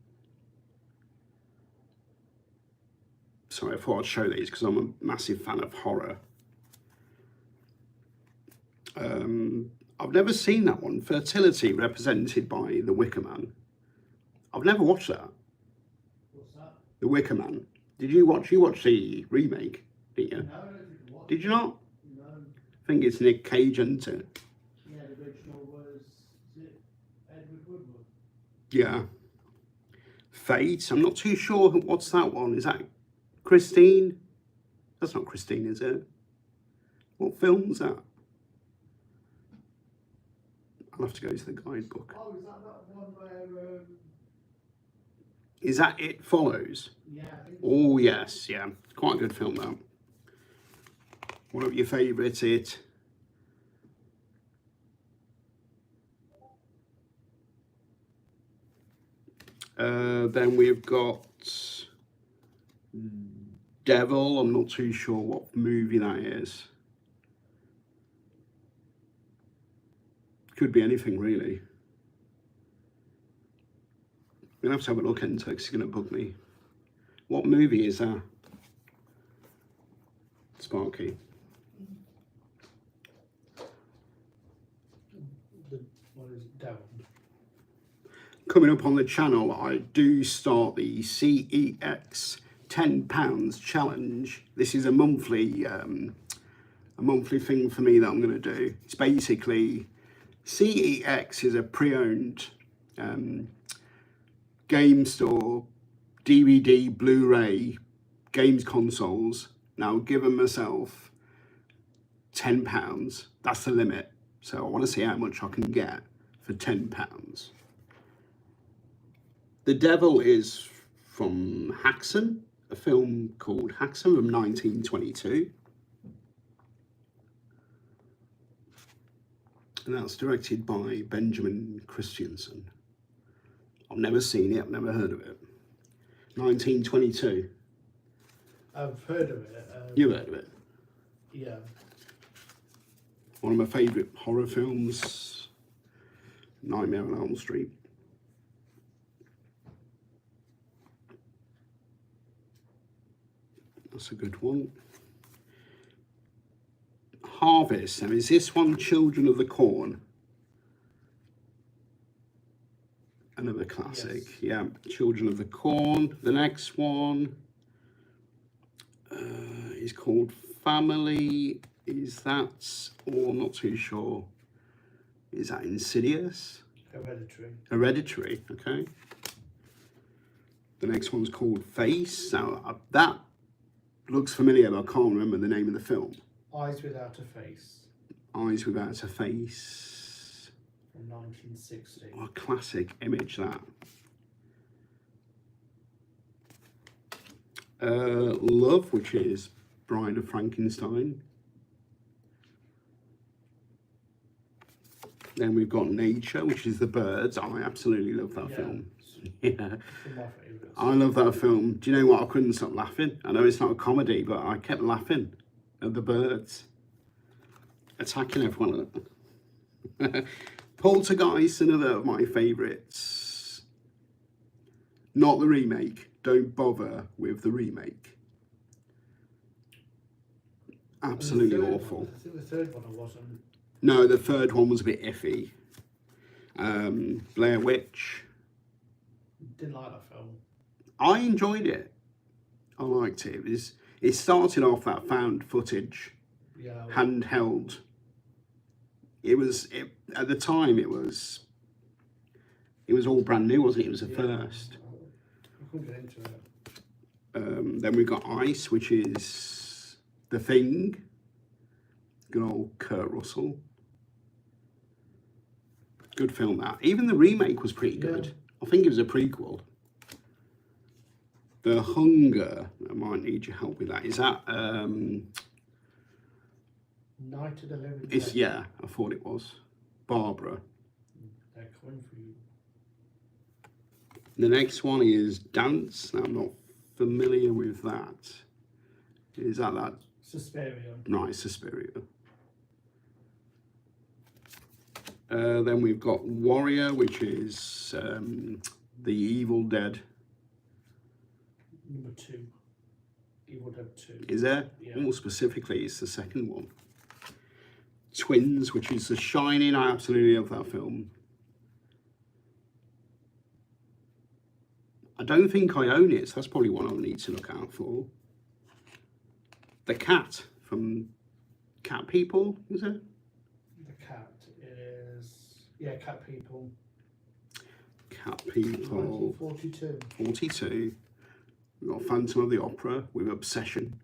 Sorry, I thought I'd show these because I'm a massive fan of horror. I've never seen that one. Fertility represented by the Wicker Man. I've never watched that. What's that? The Wicker Man. Did you watch? You watched the remake, didn't you? No, I don't think it was. Did you not? No. I think it's Nick Cage, isn't it? Yeah, the original was it Edward Woodward? Yeah. Fate. I'm not too sure. What's that one? Is that Christine? That's not Christine, is it? What film's that? I'll have to go to the guidebook. Oh, is that one where? Is that It Follows? Yeah, I think. Oh yes, yeah. Quite a good film that. What about your favourite It? Then we've got Devil. I'm not too sure what movie that is. Could be anything really. I'm gonna have to have a look into it because it's gonna bug me. What movie is that? Sparky. What is it? Devil. Coming up on the channel, I do start the CEX £10 challenge. This is a monthly thing for me that I'm going to do. It's basically CEX is a pre-owned game store, DVD, Blu-ray, games consoles. Now, I've given myself £10. That's the limit. So I want to see how much I can get for £10. The Devil is from Haxan, a film called Haxan from 1922. And that's directed by Benjamin Christensen. I've never seen it, I've never heard of it. 1922. I've heard of it. You've heard of it? Yeah. One of my favourite horror films, Nightmare on Elm Street. That's a good one. Harvest. Now, is this one Children of the Corn? Another classic. Yes. Yeah, Children of the Corn. The next one is called Family. Is that, or I'm not too sure. Is that Insidious? Hereditary. Hereditary, okay. The next one's called Face. Now, that looks familiar, but I can't remember the name of the film. Eyes Without a Face. Eyes Without a Face. From 1960. What a classic image, that. Love, which is Bride of Frankenstein. Then we've got Nature, which is The Birds. I absolutely love that film. Yeah. One of my favourites. I love that film. Do you know what? I couldn't stop laughing. I know it's not a comedy, but I kept laughing at the birds attacking everyone. Poltergeist, another of my favourites. Not the remake. Don't bother with the remake. Absolutely awful. I think the third one I wasn't. No, the third one was a bit iffy. Blair Witch. Didn't like that film. I enjoyed it. I liked it. It started off that found footage, Yeah. handheld. At the time it was all brand new, wasn't it? It was the first. I couldn't get into it. Then we've got Ice, which is The Thing. Good old Kurt Russell. Good film, that. Even the remake was pretty good. Yeah. I think it was a prequel. The Hunger. I might need your help with that. Is that Night of the Living it's Dead. yeah, I thought it was. Barbara. They're coming for you. The next one is Dance. Now, I'm not familiar with that. Is that? Suspiria. Right, Suspiria. Then we've got Warrior, which is The Evil Dead. Number 2. Evil Dead 2. Is there? Yeah. More specifically, it's the second one. Twins, which is The Shining. I absolutely love that film. I don't think I own it, so that's probably one I'll need to look out for. The Cat from Cat People, is it? The Cat is, yeah, Cat People. Cat People. 1942. 42. We've got Phantom of the Opera with Obsession.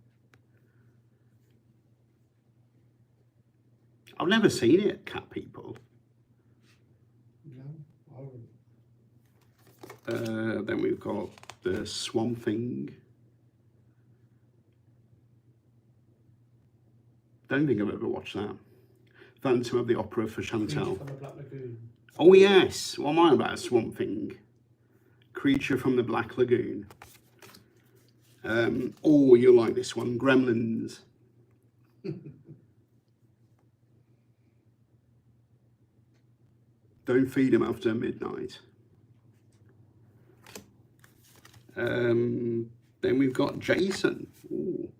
I've never seen it, Cat People. No, I haven't. Then we've got The Swamp Thing. Don't think I've ever watched that. Phantom of the Opera for Chantal. Creature from the Black Lagoon. Oh yes, what am I about? Swamp Thing. Creature from the Black Lagoon. Oh, you'll like this one. Gremlins. Don't feed him after midnight. Then we've got Jason. Ooh.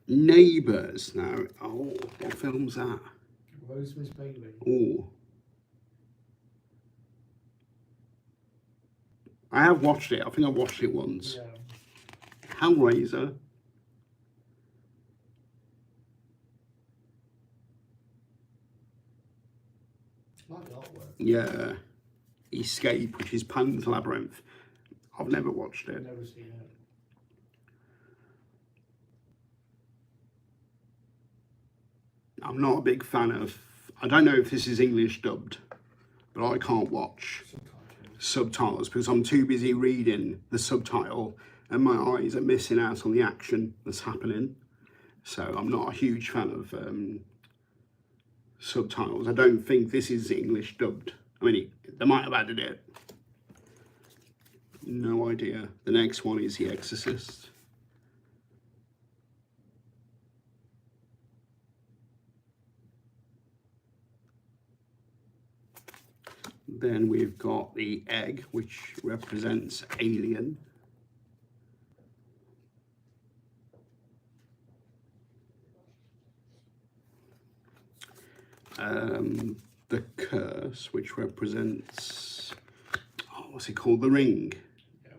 Neighbours now. Oh, what film's that? Rosemary's Baby. Oh. I have watched it. I think I watched it once. Yeah. Hellraiser. Like the artwork. Yeah. Escape, which is Pan's Labyrinth. I've never watched it. Never seen it. I'm not a big fan of, I don't know if this is English dubbed, but I can't watch subtitles because I'm too busy reading the subtitle and my eyes are missing out on the action that's happening. So I'm not a huge fan of subtitles. I don't think this is English dubbed. I mean, they might have added it. No idea. The next one is The Exorcist. Then we've got the egg, which represents Alien. The curse, which represents, oh, what's it called? The Ring. Yeah.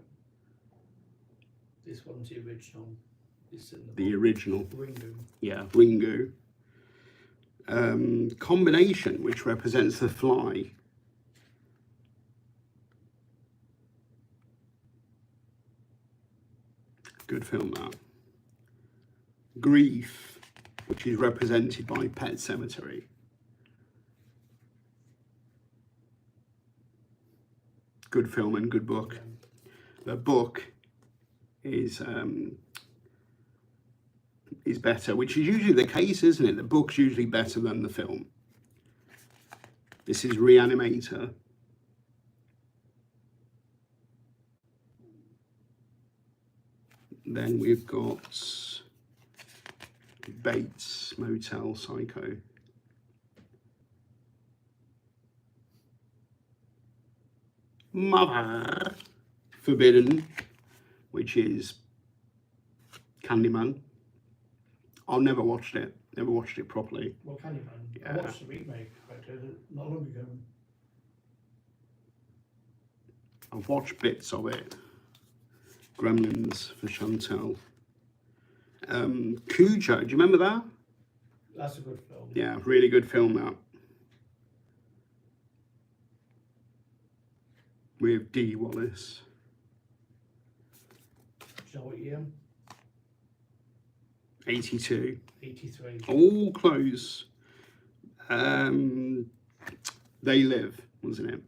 This one's the original. It's in The original. Ringu. Yeah, Ringu. Combination, which represents the fly. Good film, that. Grief, which is represented by Pet Sematary. Good film and good book. The book is better, which is usually the case, isn't it? The book's usually better than the film. This is Reanimator. Then we've got Bates Motel Psycho. Mother Forbidden, which is Candyman. I've never watched it. Never watched it properly. Well, Candyman. Yeah. I watched the remake not long ago. I've watched bits of it. Gremlins for Chantal. Cujo, do you remember that? That's a good film. Yeah, really good film, that. With Dee Wallace. Do you know what year? 82. 83. All close. They Live, wasn't it?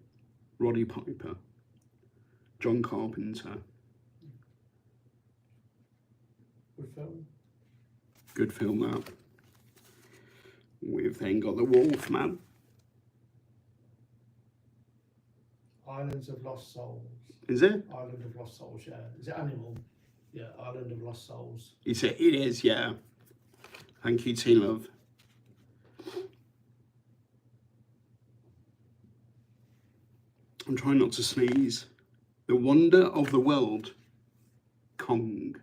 Roddy Piper. John Carpenter. Good film. Good film, that. We've then got The Wolfman. Islands of Lost Souls. Is it? Island of Lost Souls, yeah. Is it Animal? Yeah, Island of Lost Souls. It is, yeah. Thank you, T-Love. I'm trying not to sneeze. The Wonder of the World, Kong.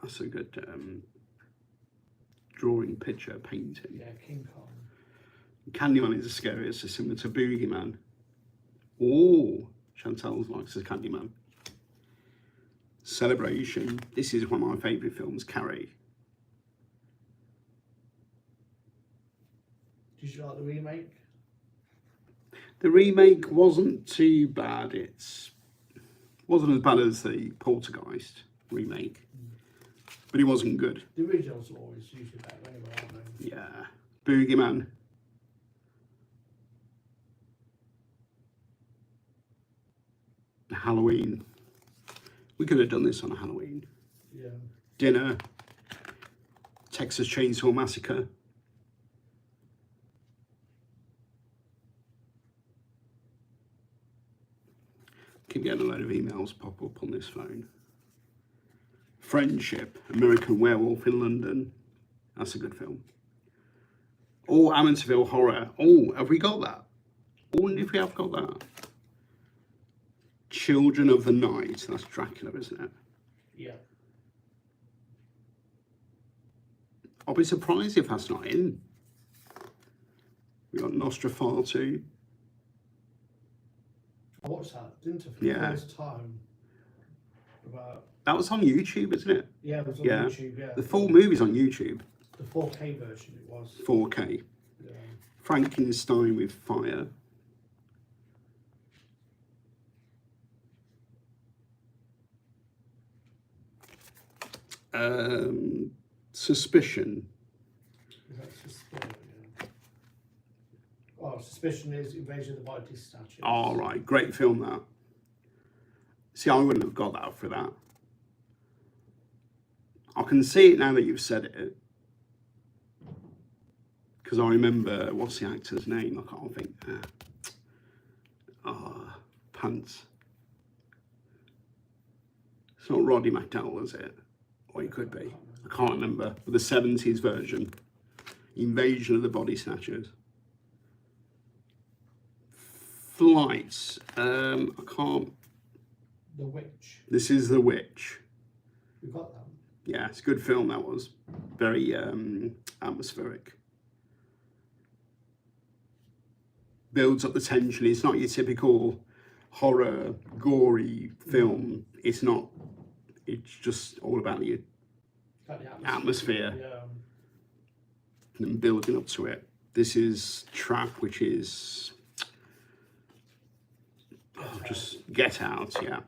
That's a good drawing, picture, painting. Yeah, King Kong. Candyman is the scariest, so similar to Boogeyman. Oh, Chantal likes the Candyman. Celebration. This is one of my favourite films, Carrie. Did you like the remake? The remake wasn't too bad. It wasn't as bad as the Poltergeist remake, but it wasn't good. The originals are always usually better anyway, aren't they? Yeah. Boogeyman. Halloween. We could have done this on a Halloween. Yeah. Dinner. Texas Chainsaw Massacre. Keep getting a load of emails pop up on this phone. Friendship. American Werewolf in London. That's a good film. Oh, Amityville Horror. Oh, have we got that? I wonder if we have got that. Children of the Night. That's Dracula, isn't it? Yeah. I'll be surprised if that's not in. We got Nosferatu. I watched that, didn't I? For Yeah. the first time. About, That was on YouTube, isn't it? yeah, it was on Yeah. YouTube, yeah. The full movie's on YouTube. The 4K version it was. 4K. Yeah. Frankenstein with fire. Suspicion. Is that Suspicion? Yeah. Oh, Suspicion is Invasion of the Body Snatchers. All right, great film that. See, I wouldn't have got that for that. I can see it now that you've said it. Because I remember, what's the actor's name? I can't think. Pants. It's not Roddy McDowell, is it? Or it could be. I can't remember. But the 70s version. Invasion of the Body Snatchers. Flights. I can't. The Witch. This is The Witch. You got that? Yeah, it's a good film, that was. Very atmospheric. Builds up the tension. It's not your typical horror, gory film. It's not. It's just all about the Got the atmosphere Yeah. and building up to it. This is Trap, which is just Get Out, yeah.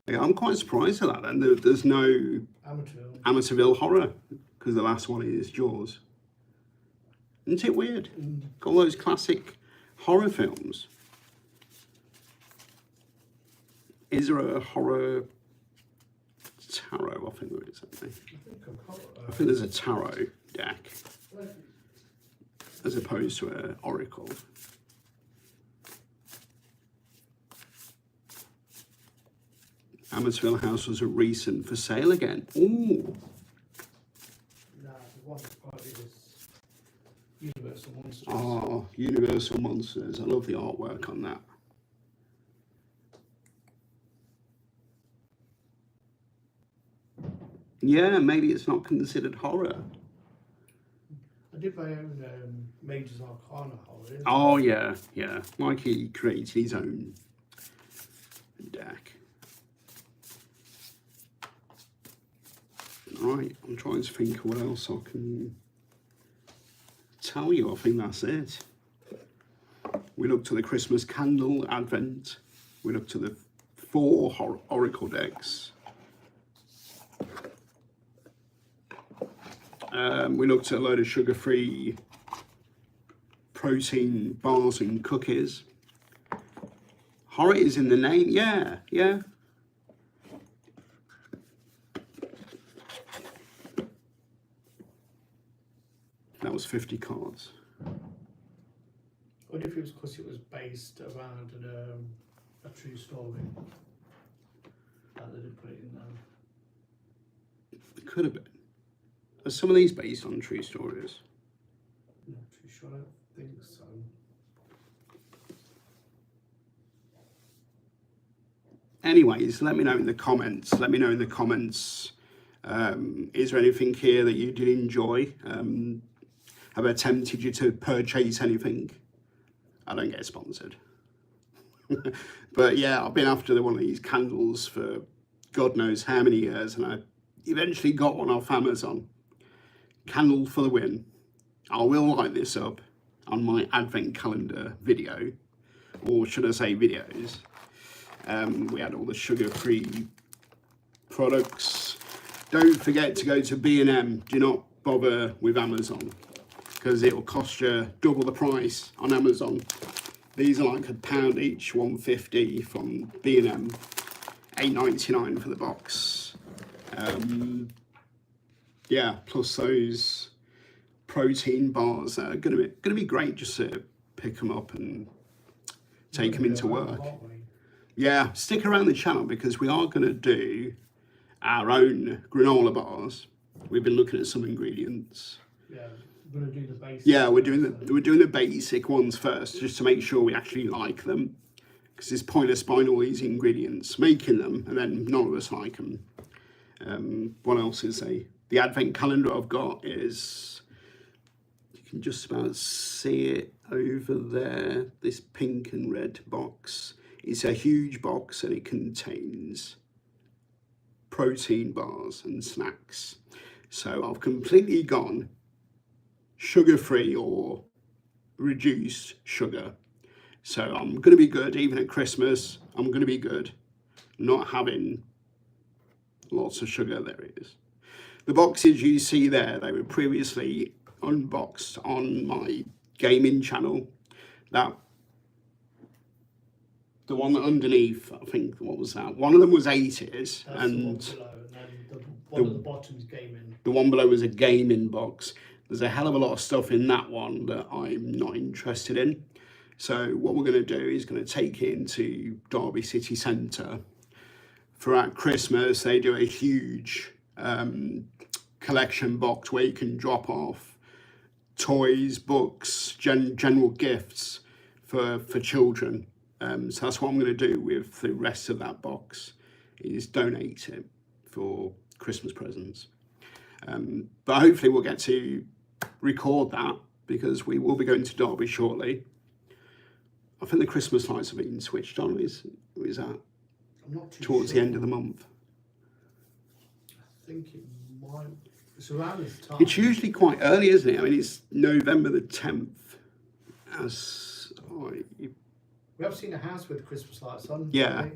Yeah, I'm quite surprised at that then. There's no Amityville Horror, because the last one is Jaws. Isn't it weird? Got all those classic horror films. Is there a horror tarot? I think there is, I think there's a tarot deck as opposed to an oracle. Amityville House was a recent for sale again. Ooh. No, the one that's quite big is Universal Monsters. Oh, Universal Monsters. I love the artwork on that. Yeah, maybe it's not considered horror. I did my own Majors Arcana horror. Oh, yeah, yeah. Mikey created his own deck. Right, I'm trying to think what else I can tell you. I think that's it. We looked at the Christmas candle advent. We looked at the 4 oracle decks. We looked at a load of sugar-free protein bars and cookies. Horror is in the name, yeah, yeah. That was 50 cards. I wonder if it was because it was based around a true story. That they did put it in there. It could have been. Are some of these based on true stories? Not too sure, I don't think so. anyways, let me know in the comments. Let me know in the comments. Is there anything here that you did enjoy? Have I tempted you to purchase anything? I don't get sponsored. But yeah, I've been after one of these candles for God knows how many years, and I eventually got one off Amazon. Candle for the win. I will light this up on my advent calendar video, or should I say videos. We had all the sugar-free products. Don't forget to go to B&M. Do not bother with Amazon, because it will cost you double the price on Amazon. These are like £1 each, £1.50 from B&M, £8.99 for the box. Yeah, plus those protein bars that are going to be great just to pick them up and take them into work. Yeah, stick around the channel because we are going to do our own granola bars. We've been looking at some ingredients. Yeah, we're going to do the basic. Yeah, we're doing the basic ones first, just to make sure we actually like them. Because it's pointless buying all these ingredients, making them, and then none of us like them. What else is the advent calendar I've got is, you can just about see it over there, this pink and red box. It's a huge box and it contains protein bars and snacks. So I've completely gone sugar-free or reduced sugar. So I'm going to be good, even at Christmas, I'm going to be good. Not having lots of sugar, there it is. The boxes you see there, they were previously unboxed on my gaming channel. The one underneath, I think, what was that? One of them was 80s, and the one at the bottom's gaming. The one below was a gaming box. There's a hell of a lot of stuff in that one that I'm not interested in. So what we're going to do is going to take it into Derby City Centre. Throughout Christmas, they do a huge collection box where you can drop off toys, books, general gifts for children. So that's what I'm going to do with the rest of that box, is donate it for Christmas presents. But hopefully we'll get to record that, because we will be going to Derby shortly. I think the Christmas lights have been switched on. Is that I'm not too towards sure. the end of the month? I think it might. It's around this time. It's usually quite early, isn't it? I mean, it's November the 10th. We have seen a house with Christmas lights on. Yeah,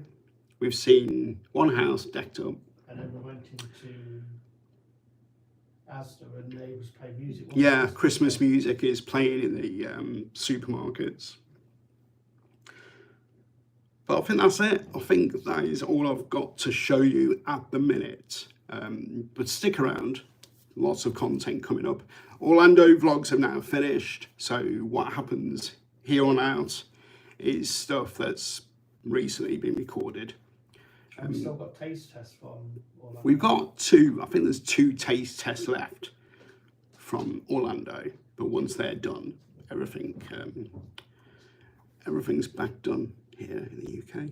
we've seen one house decked up. And then we went into Asda and they was playing music. Yeah, Christmas music is playing in the supermarkets. But I think that's it. I think that is all I've got to show you at the minute. But stick around. Lots of content coming up. Orlando vlogs have now finished. So what happens here on out is stuff that's recently been recorded. We've still got taste tests from Orlando. We've got two. I think there's 2 taste tests left from Orlando. But once they're done, everything's back done here in the UK.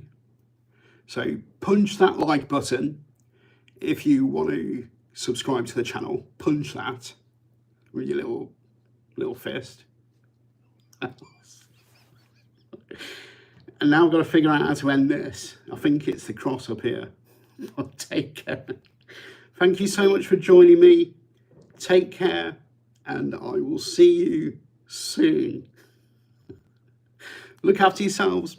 So punch that like button. If you want to subscribe to the channel, punch that with your little fist. And now I've got to figure out how to end this. I think it's the cross up here. Take care. Thank you so much for joining me. Take care, and I will see you soon. Look after yourselves.